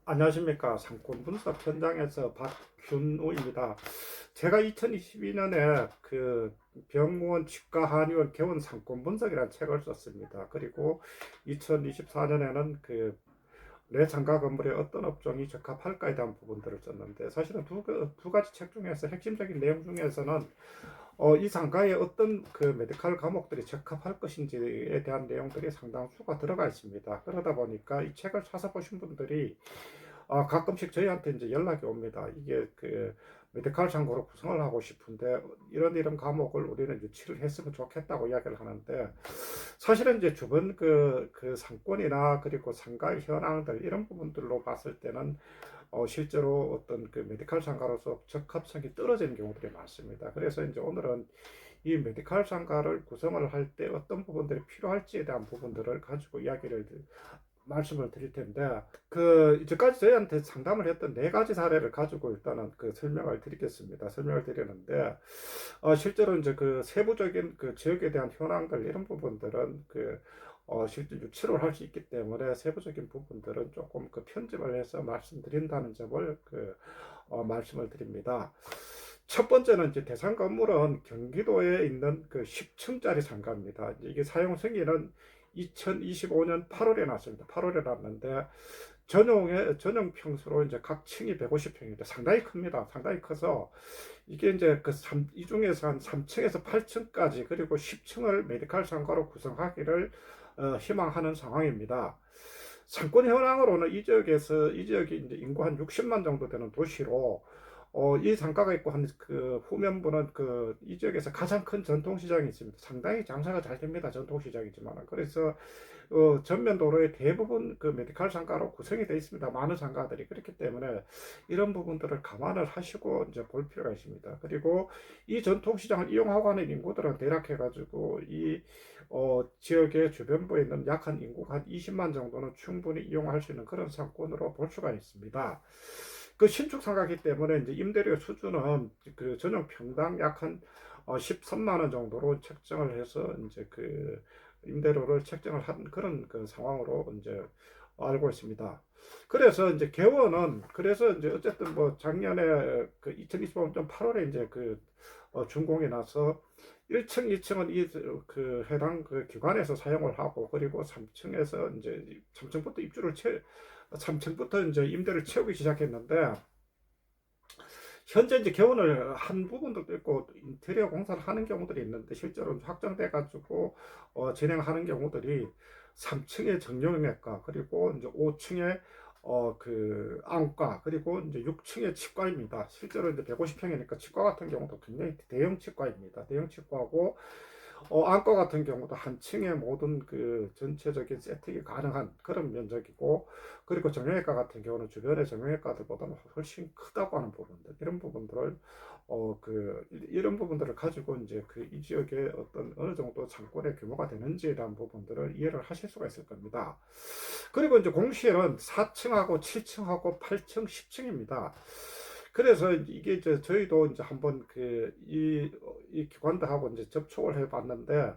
안녕하십니까. 상권 분석 현장에서 박균우입니다. 제가 2022년에 그 병원 치과 한의원 개원 상권 분석이라는 책을 썼습니다. 그리고 2024년에는 그 내 장가 건물에 어떤 업종이 적합할까에 대한 부분들을 썼는데, 사실은 두 가지 책 중에서 핵심적인 내용 중에서는 이 상가에 어떤 그 메디칼 과목들이 적합할 것인지에 대한 내용들이 상당수가 들어가 있습니다. 그러다 보니까 이 책을 찾아보신 분들이 가끔씩 저희한테 이제 연락이 옵니다. 이게 그 메디칼 창고로 구성을 하고 싶은데 이런 과목을 우리는 유치를 했으면 좋겠다고 이야기를 하는데, 사실은 이제 주변 그 상권이나 그리고 상가의 현황들 이런 부분들로 봤을 때는 실제로 어떤 그 메디칼 상가로서 적합성이 떨어지는 경우들이 많습니다. 그래서 이제 오늘은 이 메디칼 상가를 구성을 할 때 어떤 부분들이 필요할지에 대한 부분들을 가지고 이야기를 말씀을 드릴 텐데, 그 이제까지 저희한테 상담을 했던 네 가지 사례를 가지고 일단은 그 설명을 드리겠습니다. 설명을 드리는데, 실제로 이제 그 세부적인 그 지역에 대한 현황들 이런 부분들은 실제 유치를 할 수 있기 때문에 세부적인 부분들은 조금 그 편집을 해서 말씀드린다는 점을 말씀을 드립니다. 첫 번째는 이제 대상 건물은 경기도에 있는 그 10층짜리 상가입니다. 이게 사용 승인은 2025년 8월에 났습니다. 8월에 났는데 전용 평수로 이제 각 층이 150평입니다. 상당히 큽니다. 상당히 커서 이게 이제 이 중에서 한 3층에서 8층까지 그리고 10층을 메디칼 상가로 구성하기를 희망하는 상황입니다. 상권 현황으로는 이 지역이 이제 인구 한 60만 정도 되는 도시로 이 상가가 있고 한 그 후면부는 이 지역에서 가장 큰 전통시장이 있습니다. 상당히 장사가 잘 됩니다. 전통시장이지만. 그래서 전면 도로의 대부분 그 메디칼 상가로 구성이 되어 있습니다. 많은 상가들이. 그렇기 때문에 이런 부분들을 감안을 하시고 이제 볼 필요가 있습니다. 그리고 이 전통시장을 이용하고 하는 인구들은 대략 해가지고 지역의 주변부에 있는 약 한 인구가 한 20만 정도는 충분히 이용할 수 있는 그런 상권으로 볼 수가 있습니다. 그 신축 상가이기 때문에 이제 임대료 수준은 그 전용 평당 약 한 13만 원 정도로 책정을 해서 이제 그 임대료를 책정을 한 그런 그 상황으로 이제 알고 있습니다. 그래서 이제 개원은 그래서 이제 어쨌든 뭐 작년에 그 2025년 8월에 이제 준공이 나서 1층, 2층은 그 해당 그 기관에서 사용을 하고, 그리고 3층에서 이제 3층부터 3층부터 이제 임대를 채우기 시작했는데, 현재 이제 개원을 한 부분도 있고 인테리어 공사를 하는 경우들이 있는데, 실제로 확정돼 가지고 진행하는 경우들이 3층에 정형외과, 그리고 이제 5층에 그 안과, 그리고 이제 6층에 치과입니다. 실제로 이제 150평이니까 치과 같은 경우도 굉장히 대형 치과입니다. 대형 치과고, 안과 같은 경우도 한 층에 모든 그 전체적인 세팅이 가능한 그런 면적이고, 그리고 정형외과 같은 경우는 주변의 정형외과들보다는 훨씬 크다고 하는 부분들, 이런 부분들을 이런 부분들을 가지고 이제 이 지역의 어떤 어느 정도 상권의 규모가 되는지에 대한 부분들을 이해를 하실 수가 있을 겁니다. 그리고 이제 공실은 4층하고 7층하고 8층, 10층입니다. 그래서 이게 이제 저희도 이제 한번 이 기관들하고 이제 접촉을 해봤는데,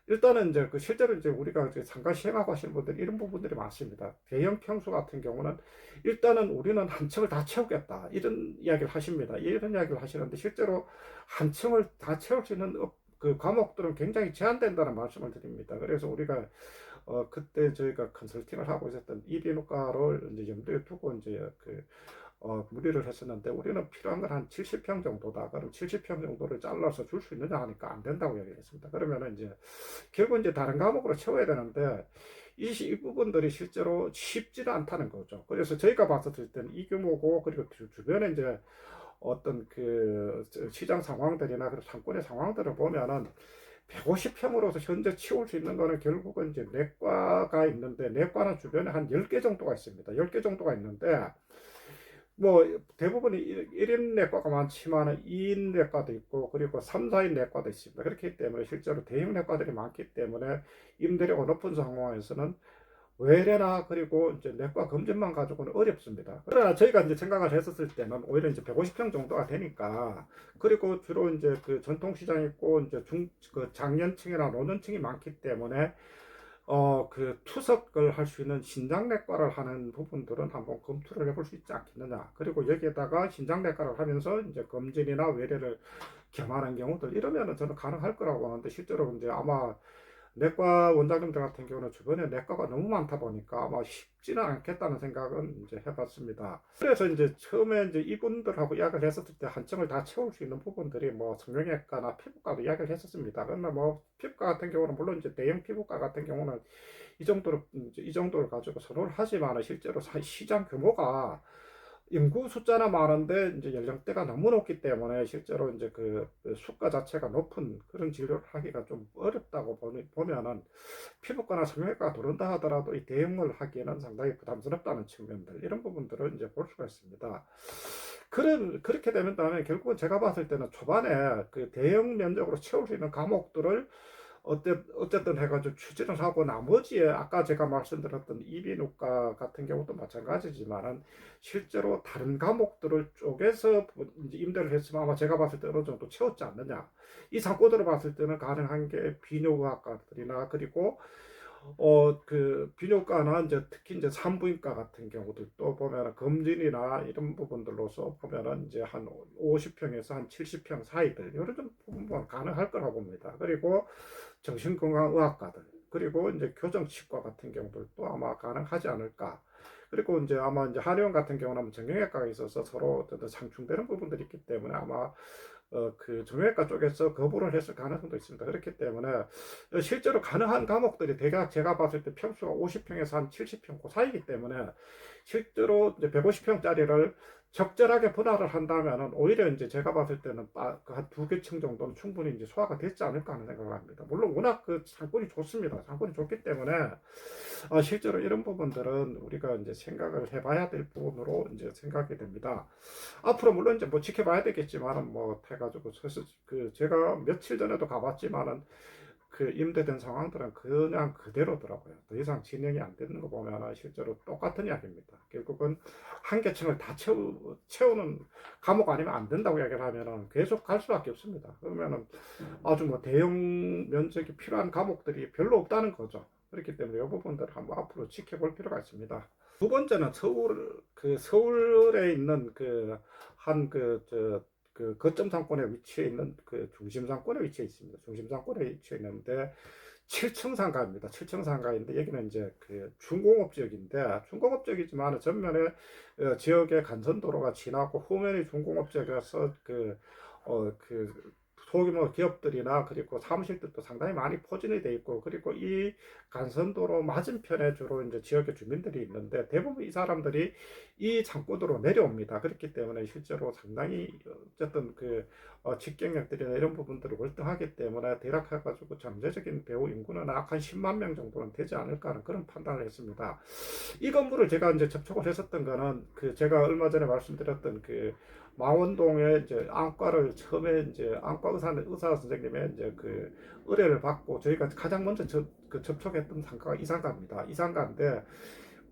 일단은 이제 실제로 이제 우리가 이제 상가 시행하고 하시는 분들 이런 부분들이 많습니다. 대형 평수 같은 경우는 일단은 우리는 한 층을 다 채우겠다, 이런 이야기를 하십니다. 이런 이야기를 하시는데, 실제로 한 층을 다 채울 수 있는 그 과목들은 굉장히 제한된다는 말씀을 드립니다. 그래서 우리가 그때 저희가 컨설팅을 하고 있었던 이비인후과를 이제 염두에 두고 이제 문의를 했었는데, 우리는 필요한 건 한 70평 정도다. 그럼 70평 정도를 잘라서 줄 수 있느냐 하니까 안 된다고 얘기했습니다. 그러면은 이제 결국 이제 다른 과목으로 채워야 되는데, 이 부분들이 실제로 쉽지는 않다는 거죠. 그래서 저희가 봤었을 때는 이 규모고, 그리고 주변에 이제 어떤 그 시장 상황들이나 그리고 상권의 상황들을 보면은 150평으로서 현재 치울 수 있는 거는 결국은 이제 내과가 있는데, 내과는 주변에 한 10개 정도가 있습니다. 10개 정도가 있는데, 뭐 대부분이 1인 내과가 많지만 2인 내과도 있고, 그리고 3, 4인 내과도 있습니다. 그렇기 때문에 실제로 대형 내과들이 많기 때문에 임대료가 높은 상황에서는 외래나 그리고 이제 내과 검진만 가지고는 어렵습니다. 그러나 저희가 이제 생각을 했었을 때는 오히려 이제 150평 정도가 되니까, 그리고 주로 이제 그 전통시장 있고 이제 그 장년층이나 노년층이 많기 때문에 그 투석을 할 수 있는 신장내과를 하는 부분들은 한번 검토를 해볼 수 있지 않겠느냐. 그리고 여기에다가 신장내과를 하면서 이제 검진이나 외래를 겸하는 경우들 이러면은 저는 가능할 거라고 하는데 실제로 이제 아마 내과 원장님들 같은 경우는 주변에 내과가 너무 많다 보니까 아마 쉽지는 않겠다는 생각은 이제 해봤습니다. 그래서 이제 처음에 이제 이분들하고 이야기를 했었을 때 한층을 다 채울 수 있는 부분들이 뭐 성형외과나 피부과도 이야기를 했었습니다. 그러나 뭐 피부과 같은 경우는 물론 이제 대형 피부과 같은 경우는 이 정도를 가지고 선호를 하지만 실제로 시장 규모가 인구 숫자나 많은데 이제 연령대가 너무 높기 때문에 실제로 이제 그 수가 자체가 높은 그런 진료를 하기가 좀 어렵다고 보면은 피부과나 성형외과가 들어온다 하더라도 이 대응을 하기에는 상당히 부담스럽다는 측면들 이런 부분들을 이제 볼 수가 있습니다. 그렇게 되면 다음에 결국은 제가 봤을 때는 초반에 그 대형 면적으로 채울 수 있는 과목들을 어쨌든 해가지고 추진을 하고 나머지에 아까 제가 말씀드렸던 이비인후과 같은 경우도 마찬가지지만은 실제로 다른 과목들을 쪼개서 이제 임대를 했으면 아마 제가 봤을 때 어느 정도 채웠지 않느냐. 이 상고들을 봤을 때는 가능한 게 비뇨의학과들이나 그리고 그 비뇨과나 이제 특히 이제 산부인과 같은 경우들도 보면은 검진이나 이런 부분들로서 보면은 이제 한 50평에서 한 70평 사이들 이런 좀 부분 가능할 거라고 봅니다. 그리고 정신건강의학과들 그리고 이제 교정치과 같은 경우들도 아마 가능하지 않을까. 그리고 이제 아마 이제 한의원 같은 경우는 정형외과가 있어서 서로 어떤 상충되는 부분들이 있기 때문에 아마 그 정형외과 쪽에서 거부를 했을 가능성도 있습니다. 그렇기 때문에 실제로 가능한 과목들이 대략 제가 봤을 때 평수가 50평에서 한 70평 그 사이이기 때문에 실제로 이제 150평짜리를 적절하게 분할을 한다면은 오히려 이제 제가 봤을 때는 한 두 개 층 정도는 충분히 이제 소화가 됐지 않을까 하는 생각을 합니다. 물론 워낙 그 상권이 좋습니다. 상권이 좋기 때문에 실제로 이런 부분들은 우리가 이제 생각을 해봐야 될 부분으로 이제 생각이 됩니다. 앞으로 물론 이제 뭐 지켜봐야 되겠지만은 뭐 해가지고 그 제가 며칠 전에도 가봤지만은 그 임대된 상황들은 그냥 그대로더라고요. 더 이상 진행이 안 되는 거 보면 실제로 똑같은 이야기입니다. 결국은 한 계층을 다 채우는 과목 아니면 안 된다고 이야기를 하면은 계속 갈 수밖에 없습니다. 그러면은 아주 뭐 대형 면적이 필요한 과목들이 별로 없다는 거죠. 그렇기 때문에 이 부분들을 한번 앞으로 지켜볼 필요가 있습니다. 두 번째는 서울에 있는 그 한 그 거점 상권에 위치해 있는 그 중심 상권에 위치해 있습니다. 중심 상권에 위치해 있는데 7층 상가입니다. 7층 상가인데 여기는 이제 그 중공업 지역인데 중공업 지역이지만 전면에 지역의 간선도로가 지나고 후면이 중공업 지역이라서 그 소규모 기업들이나 그리고 사무실들도 상당히 많이 포진이 돼 있고 그리고 이 간선도로 맞은편에 주로 이제 지역의 주민들이 있는데 대부분 이 사람들이 이 창고도로 내려옵니다. 그렇기 때문에 실제로 상당히 어쨌든 그 직경력들이나 이런 부분들을 월등하기 때문에 대략 해가지고 잠재적인 배우 인구는 약 한 10만 명 정도는 되지 않을까 하는 그런 판단을 했습니다. 이 건물을 제가 이제 접촉을 했었던 거는 그 제가 얼마 전에 말씀드렸던 그 망원동에 이제 안과를 처음에 이제 안과 의사 선생님의 이제 그 의뢰를 받고 저희가 가장 먼저 그 접촉했던 상가가 이 상가입니다. 이 상가인데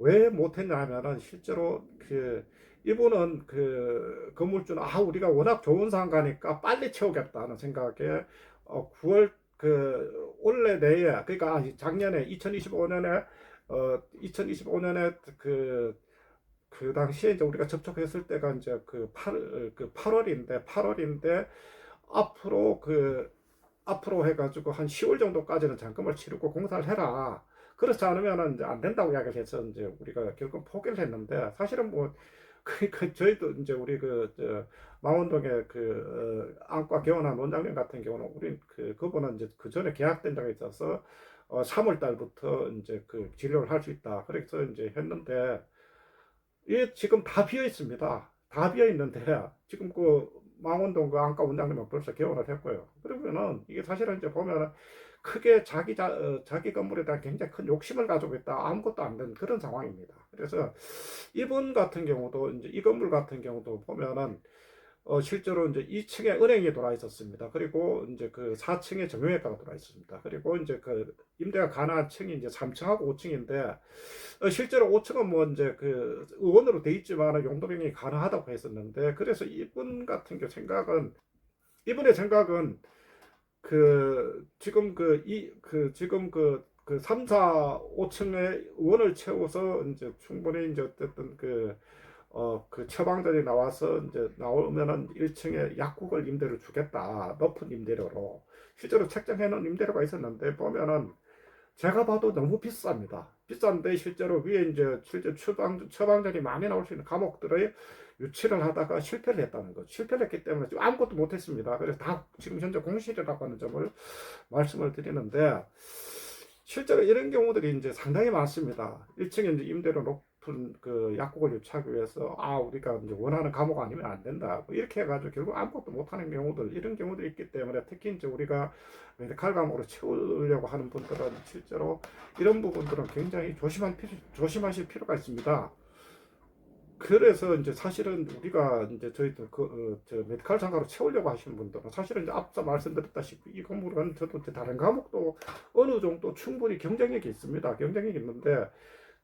왜 못했냐 하면은 실제로 그 이분은 그 건물주는 우리가 워낙 좋은 상가니까 빨리 채우겠다는 생각에 9월 그 올해 내에 그러니까 작년에 2025년에 그 당시에 이제 우리가 접촉했을 때가 이제 그 8월인데 앞으로 해가지고 한 10월 정도까지는 잔금을 치르고 공사를 해라. 그렇지 않으면 이제 안 된다고 이야기를 해서 이제 우리가 결국 포기를 했는데 사실은 뭐 저희도 이제 우리 망원동의 안과 개원한 원장님 같은 경우는 우리 그분은 이제 그 전에 계약된 적이 있어서 3월 달부터 이제 그 진료를 할 수 있다. 그래서 이제 했는데 이게 지금 다 비어 있습니다. 다 비어 있는데 지금 그 망원동 그 안과 원장님은 벌써 개원을 했고요. 그러면은 이게 사실은 이제 보면은 크게 자기 건물에 대한 굉장히 큰 욕심을 가지고 있다. 아무것도 안 된 그런 상황입니다. 그래서 이분 같은 경우도 이제 이 건물 같은 경우도 보면은 실제로 이제 2층에 은행이 돌아 있었습니다. 그리고 이제 그 4층에 정형외과가 돌아 있었습니다. 그리고 이제 그 임대가 가능한 층이 이제 3층하고 5층인데 실제로 5층은 뭐 이제 그 의원으로 돼 있지만 용도병이 가능하다고 했었는데 그래서 이분의 생각은 지금 그 3, 4, 5층에 원을 채워서 이제 충분히 이제 어쨌든 그 처방전이 나와서 이제 나오면은 1층에 약국을 임대를 주겠다. 높은 임대료로. 실제로 책정해 놓은 임대료가 있었는데 보면은 제가 봐도 너무 비쌉니다. 비싼데 실제로 위에 이제 실제 처방전이 많이 나올 수 있는 과목들의 유치를 하다가 실패를 했다는 거죠. 실패를 했기 때문에 지금 아무것도 못했습니다. 그래서 다 지금 현재 공실이라고 하는 점을 말씀을 드리는데 실제로 이런 경우들이 이제 상당히 많습니다. 1층에 이제 임대료 높은 그 약국을 유치하기 위해서 우리가 이제 원하는 과목 아니면 안 된다. 뭐 이렇게 해가지고 결국 아무것도 못하는 경우들 이런 경우들이 있기 때문에 특히 이제 우리가 메디칼 과목으로 채우려고 하는 분들은 실제로 이런 부분들은 굉장히 조심하실 필요가 있습니다. 그래서 이제 사실은 우리가 이제 저희들 저 메디칼 상가로 채우려고 하시는 분들은 사실은 이제 앞서 말씀드렸다시피 이 건물은 저도 이제 다른 과목도 어느 정도 충분히 경쟁력이 있습니다. 경쟁력이 있는데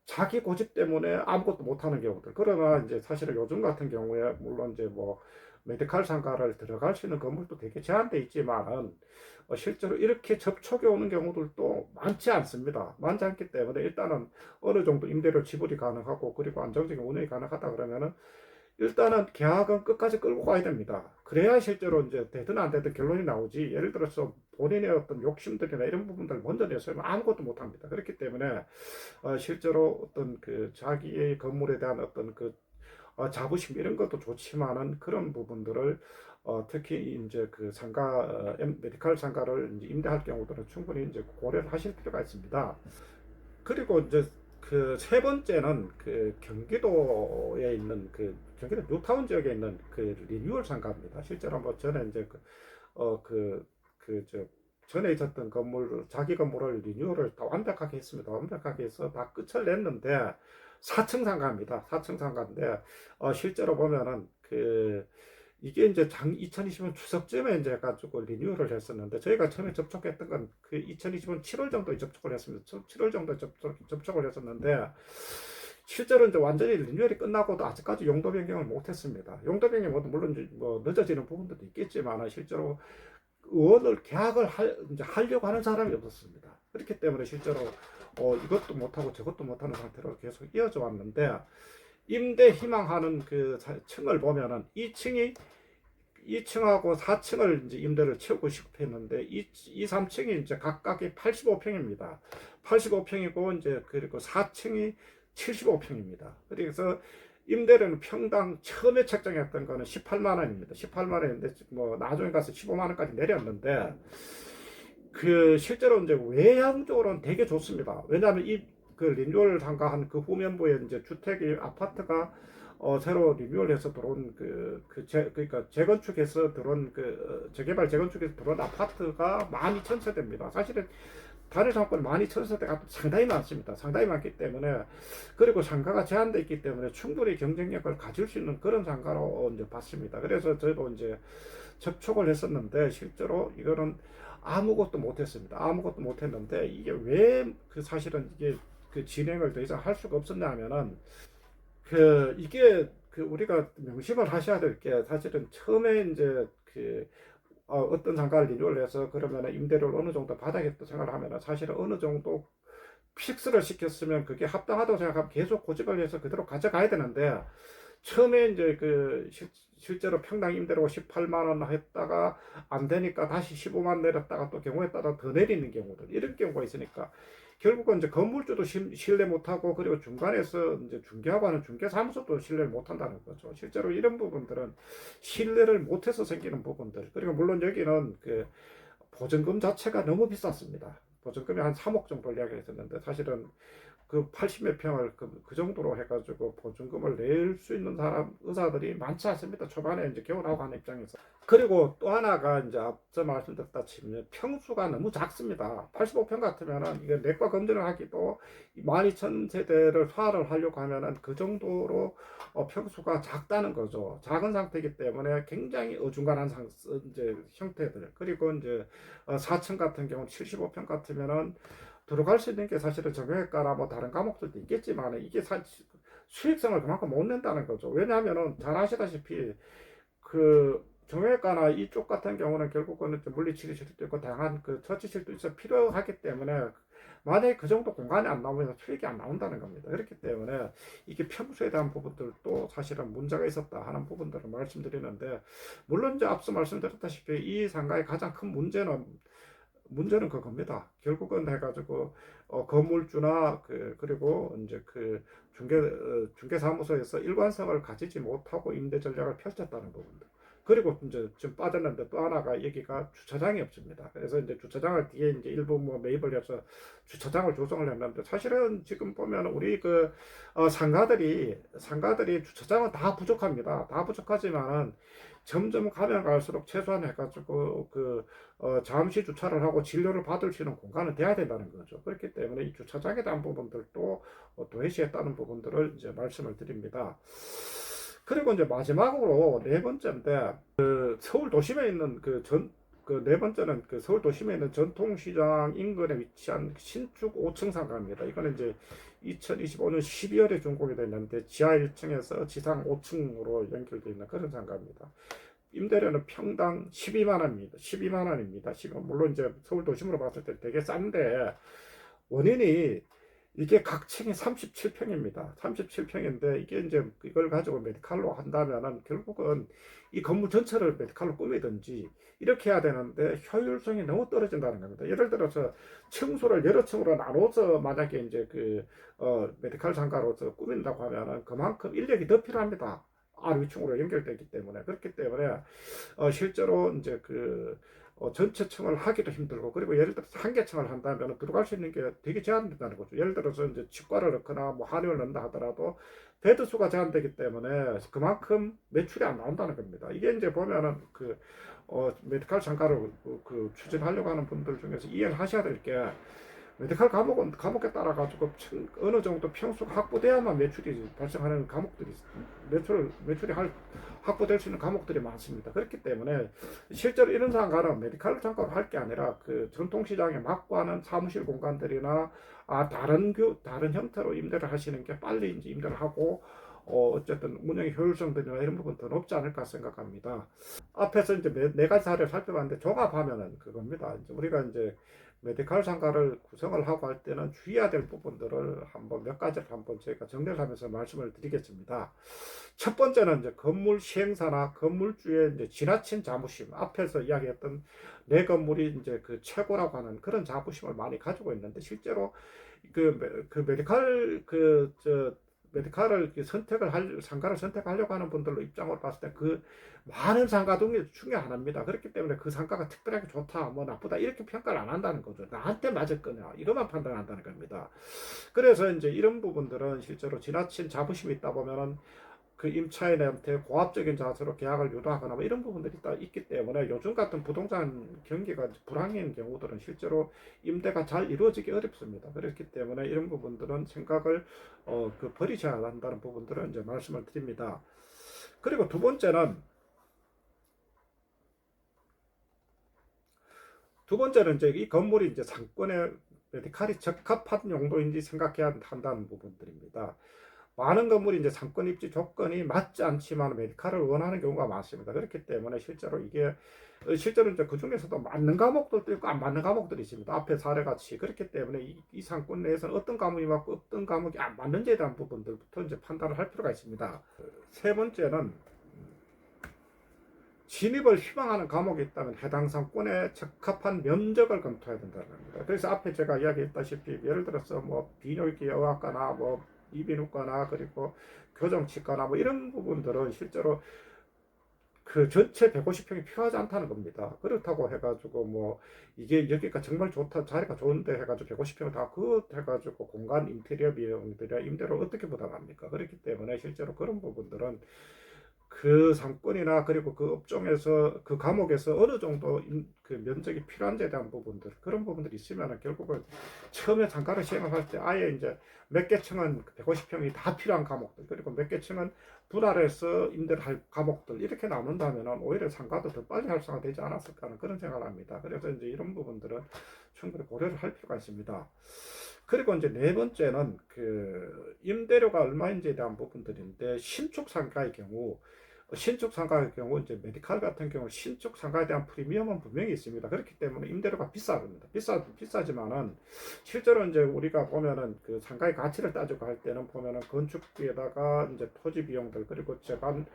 자기 고집 때문에 아무것도 못하는 경우들. 그러나 이제 사실은 요즘 같은 경우에 물론 이제 뭐 메디칼 상가를 들어갈 수 있는 건물도 되게 제한돼 있지만 실제로 이렇게 접촉해 오는 경우들도 많지 않습니다. 많지 않기 때문에 일단은 어느 정도 임대료 지불이 가능하고 그리고 안정적인 운영이 가능하다 그러면은 일단은 계약은 끝까지 끌고 가야 됩니다. 그래야 실제로 이제 되든 안 되든 결론이 나오지. 예를 들어서 본인의 어떤 욕심들이나 이런 부분들을 먼저 내세우면 아무것도 못 합니다. 그렇기 때문에 실제로 어떤 그 자기의 건물에 대한 어떤 그 자부심 이런 것도 좋지만은 그런 부분들을 특히 이제 그 상가 메디칼 상가를 이제 임대할 경우들은 충분히 이제 고려를 하실 필요가 있습니다. 그리고 이제 그 세 번째는 그 경기도에 있는 그 경기도 뉴타운 지역에 있는 그 리뉴얼 상가입니다. 실제로 뭐 전에 이제 저 전에 있었던 건물 자기 건물을 리뉴얼을 다 완벽하게 했습니다. 완벽하게 해서 다 끝을 냈는데 4층 상가입니다. 4층 상가인데 실제로 보면은 이게 이제 2020년 추석쯤에 이제 가지고 리뉴얼을 했었는데 저희가 처음에 접촉했던 건 그 2020년 7월 정도에 접촉을 했습니다. 7월 정도에 접촉을 했었는데 실제로 이제 완전히 리뉴얼이 끝나고도 아직까지 용도 변경을 못했습니다. 용도 변경이 물론 뭐 늦어지는 부분도 있겠지만 실제로 의원을 계약을 이제 하려고 하는 사람이 없었습니다. 그렇기 때문에 실제로 이것도 못하고 저것도 못하는 상태로 계속 이어져 왔는데 임대 희망하는 그 층을 보면은 2층하고 4층을 이제 임대를 채우고 싶어 했는데 3층이 이제 각각이 85평입니다. 85평이고 이제 그리고 4층이 75평입니다. 그래서 임대료는 평당 처음에 책정했던 거는 18만 원입니다. 18만 원인데 뭐 나중에 가서 15만 원까지 내렸는데 그 실제로 이제 외향적으로는 되게 좋습니다. 왜냐하면 그 리뉴얼 상가한 그 후면부에 이제 주택이 아파트가 새로 리뉴얼해서 들어온 그러니까 재건축해서 들어온 재개발 재건축해서 들어온 아파트가 12,000세대입니다. 사실은 단일 상권 12,000세대가 상당히 많습니다. 상당히 많기 때문에 그리고 상가가 제한되어 있기 때문에 충분히 경쟁력을 가질 수 있는 그런 상가로 이제 봤습니다. 그래서 저도 이제 접촉을 했었는데 실제로 이거는 아무것도 못했습니다. 아무것도 못했는데 이게 왜 사실은 이게 그 진행을 더 이상 할 수가 없었냐 하면은 이게 우리가 명심을 하셔야 될 게 사실은 처음에 이제 어떤 상가를 리뉴얼 해서 그러면 임대료를 어느 정도 받아야겠다 생각을 하면 사실은 어느 정도 픽스를 시켰으면 그게 합당하다고 생각하면 계속 고집을 해서 그대로 가져가야 되는데 처음에 이제 실제로 평당 임대료가 18만 원 했다가 안 되니까 다시 15만 내렸다가 또 경우에 따라 더 내리는 경우들 이런 경우가 있으니까 결국은 이제 건물주도 신뢰 못하고 그리고 중간에서 이제 중개하고 하는 중개사무소도 신뢰를 못한다는 거죠. 실제로 이런 부분들은 신뢰를 못해서 생기는 부분들. 그리고 물론 여기는 보증금 자체가 너무 비쌌습니다. 보증금이 한 3억 정도 이야기했었는데 사실은 80몇 평을 그 정도로 해가지고 보증금을 낼 수 있는 의사들이 많지 않습니다. 초반에 이제 개원하고 하는 입장에서. 그리고 또 하나가 이제 앞서 말씀드렸다시피 평수가 너무 작습니다. 85평 같으면은 이게 내과 검진을 하기도 12,000세대를 소화를 하려고 하면은 그 정도로 평수가 작다는 거죠. 작은 상태이기 때문에 굉장히 어중간한 이제 형태들. 그리고 이제 4층 같은 경우는 75평 같으면은 들어갈 수 있는 게 사실은 정형외과나 뭐 다른 과목들도 있겠지만 이게 수익성을 그만큼 못 낸다는 거죠. 왜냐하면은 잘 아시다시피 정형외과나 이쪽 같은 경우는 결국은 물리치료실도 있고 다양한 처치실도 있어 필요하기 때문에 만약에 그 정도 공간이 안 나오면 수익이 안 나온다는 겁니다. 그렇기 때문에 이게 평수에 대한 부분들도 사실은 문제가 있었다 하는 부분들을 말씀드리는데, 물론 이제 앞서 말씀드렸다시피 이 상가의 가장 큰 문제는 그겁니다. 결국은 해가지고 건물주나 그리고 이제 중개사무소에서 일관성을 가지지 못하고 임대 전략을 펼쳤다는 부분들. 그리고 이제 지금 빠졌는데 또 하나가 여기가 주차장이 없습니다. 그래서 이제 주차장을 뒤에 이제 일부 뭐 매입을 해서 주차장을 조성을 했는데, 사실은 지금 보면 우리 상가들이 주차장은 다 부족합니다. 다 부족하지만은 점점 가면 갈수록 최소한 해가지고 잠시 주차를 하고 진료를 받을 수 있는 공간은 돼야 된다는 거죠. 그렇기 때문에 이 주차장에 대한 부분들도 도외시했다는 부분들을 이제 말씀을 드립니다. 그리고 이제 마지막으로 네 번째인데, 서울 도심에 있는 네 번째는 서울 도심에 있는 전통시장 인근에 위치한 신축 5층 상가입니다. 이거는 이제 2025년 12월에 준공이 됐는데 지하 1층에서 지상 5층으로 연결되어 있는 그런 상가입니다. 임대료는 평당 12만 원입니다. 12만 원입니다. 물론 이제 서울 도심으로 봤을 때 되게 싼데, 원인이 이게 각 층이 37평입니다. 37평인데 이게 이제 이걸 가지고 메디칼로 한다면은 결국은 이 건물 전체를 메디칼로 꾸미든지 이렇게 해야 되는데 효율성이 너무 떨어진다는 겁니다. 예를 들어서 층수를 여러 층으로 나눠서 만약에 이제 메디칼 상가로서 꾸민다고 하면은 그만큼 인력이 더 필요합니다. 아래 위층으로 연결되기 때문에. 그렇기 때문에 실제로 이제 전체 층을 하기도 힘들고, 그리고 예를 들어서 한 개 층을 한다면 들어갈 수 있는 게 되게 제한된다는 거죠. 예를 들어서 이제 치과를 넣거나 뭐 한의를 넣는다 하더라도 베드 수가 제한되기 때문에 그만큼 매출이 안 나온다는 겁니다. 이게 이제 보면은 메디칼 상가를 추진하려고 하는 분들 중에서 이해하셔야 될 게, 메디칼 과목에 따라 가지고 어느 정도 평수가 확보돼야만 매출이 발생하는 과목들이 확보될 수 있는 과목들이 많습니다. 그렇기 때문에 실제로 이런 상가는 메디칼 상가로 할 게 아니라 전통시장에 맞고하는 사무실 공간들이나 다른 형태로 임대를 하시는 게 빨리 이제 임대를 하고 어쨌든 운영의 효율성들이나 이런 부분 더 높지 않을까 생각합니다. 앞에서 이제 네 가지 사례를 살펴봤는데 종합하면은 그겁니다. 이제 우리가 이제 메디칼 상가를 구성을 하고 할 때는 주의해야 될 부분들을 몇 가지를 저희가 정리를 하면서 말씀을 드리겠습니다. 첫 번째는 이제 건물 시행사나 건물주의 이제 지나친 자부심, 앞에서 이야기했던 내 건물이 이제 최고라고 하는 그런 자부심을 많이 가지고 있는데, 실제로 메디칼을 상가를 선택하려고 하는 분들로 입장을 봤을 때 많은 상가 중에 하나입니다. 그렇기 때문에 그 상가가 특별하게 좋다, 뭐 나쁘다 이렇게 평가를 안 한다는 거죠. 나한테 맞을 거냐 이것만 판단한다는 겁니다. 그래서 이제 이런 부분들은 실제로 지나친 자부심이 있다 보면은 임차인한테 고압적인 자세로 계약을 유도하거나 뭐 이런 부분들이 있기 때문에 요즘 같은 부동산 경기가 불황인 경우들은 실제로 임대가 잘 이루어지기 어렵습니다. 그렇기 때문에 이런 부분들은 생각을 버리셔야 한다는 부분들은 이제 말씀을 드립니다. 그리고 두 번째는 이제 이 건물이 이제 상권에 메디칼이 적합한 용도인지 생각해야 한다는 부분들입니다. 많은 건물이 이제 상권 입지 조건이 맞지 않지만 메디칼을 원하는 경우가 많습니다. 그렇기 때문에 실제로 이제 그 중에서도 맞는 과목들도 있고 안 맞는 과목들이 있습니다. 앞에 사례같이. 그렇기 때문에 이 상권 내에서는 어떤 과목이 맞고 어떤 과목이 안 맞는지에 대한 부분들부터 이제 판단을 할 필요가 있습니다. 세 번째는 진입을 희망하는 과목이 있다면 해당 상권에 적합한 면적을 검토해야 된다는 겁니다. 그래서 앞에 제가 이야기했다시피 예를 들어서 뭐 비뇨기 의학과나 뭐 이비인후과나 그리고 교정치과나 뭐 이런 부분들은 실제로 전체 150평이 필요하지 않다는 겁니다. 그렇다고 해가지고 뭐 이게 여기가 정말 좋다, 자리가 좋은데 해가지고 150평을 다 해가지고 공간 인테리어 비용들이나 임대료 어떻게 부담합니까? 그렇기 때문에 실제로 그런 부분들은 상권이나 그리고 업종에서 과목에서 어느 정도 면적이 필요한지에 대한 부분들, 그런 부분들이 있으면 결국은 처음에 상가를 시행을 할 때 아예 이제 몇 개 층은 150평이 다 필요한 과목들, 그리고 몇 개 층은 분할해서 임대를 할 과목들 이렇게 나눈다면 오히려 상가도 더 빨리 활성화되지 않았을까 하는 그런 생각을 합니다. 그래서 이제 이런 부분들은 충분히 고려를 할 필요가 있습니다. 그리고 이제 네 번째는 임대료가 얼마인지에 대한 부분들인데, 신축 상가의 경우 신축 상가의 경우 이제 메디칼 같은 경우 신축 상가에 대한 프리미엄은 분명히 있습니다. 그렇기 때문에 임대료가 비쌉니다. 비싸지만은 실제로 이제 우리가 보면은 그 상가의 가치를 따지고 할 때는 보면은 건축비에다가 이제 토지 비용들 그리고 제반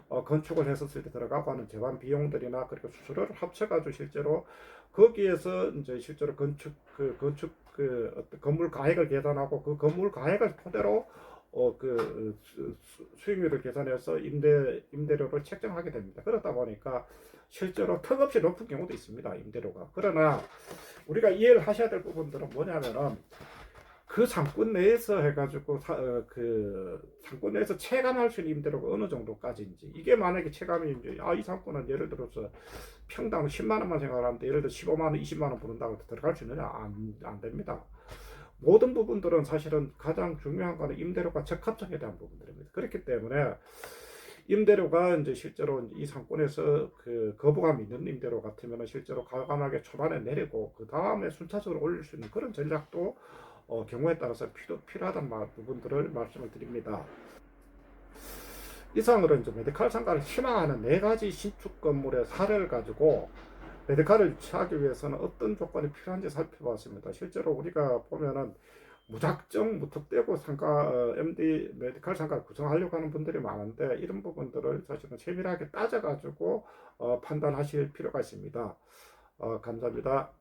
건축을 했었을 때 들어가고 하는 제반 비용들이나 그리고 수수료를 합쳐가지고 실제로 거기에서 이제 실제로 건축 어떤 건물 가액을 계산하고 그 건물 가액을 토대로 수익률을 계산해서 임대료를 책정하게 됩니다. 그러다 보니까 실제로 턱없이 높은 경우도 있습니다. 임대료가. 그러나 우리가 이해를 하셔야 될 부분들은 뭐냐면은 그 상권 내에서 해가지고 그 상권 내에서 체감할 수 있는 임대료가 어느 정도까지인지 이게 만약에 체감이 이제 이 상권은 예를 들어서 평당 10만 원만 생각하는데 예를 들어 15만 원, 20만 원 부른다고 들어갈 수 있느냐 안 됩니다. 모든 부분들은 사실은 가장 중요한 거는 임대료가 적합성에 대한 부분들입니다. 그렇기 때문에 임대료가 이제 실제로 이 상권에서 그 거부감 있는 임대료 같으면 실제로 과감하게 초반에 내리고 그 다음에 순차적으로 올릴 수 있는 그런 전략도 경우에 따라서 필요하다는 부분들을 말씀을 드립니다. 이상으로 이제 메디칼 상가를 희망하는 네 가지 신축 건물의 사례를 가지고 메디칼을 취하기 위해서는 어떤 조건이 필요한지 살펴봤습니다. 실제로 우리가 보면은 무작정 무턱대고 MD 메디칼 상가를 구성하려고 하는 분들이 많은데 이런 부분들을 사실은 세밀하게 따져가지고 판단하실 필요가 있습니다. 감사합니다.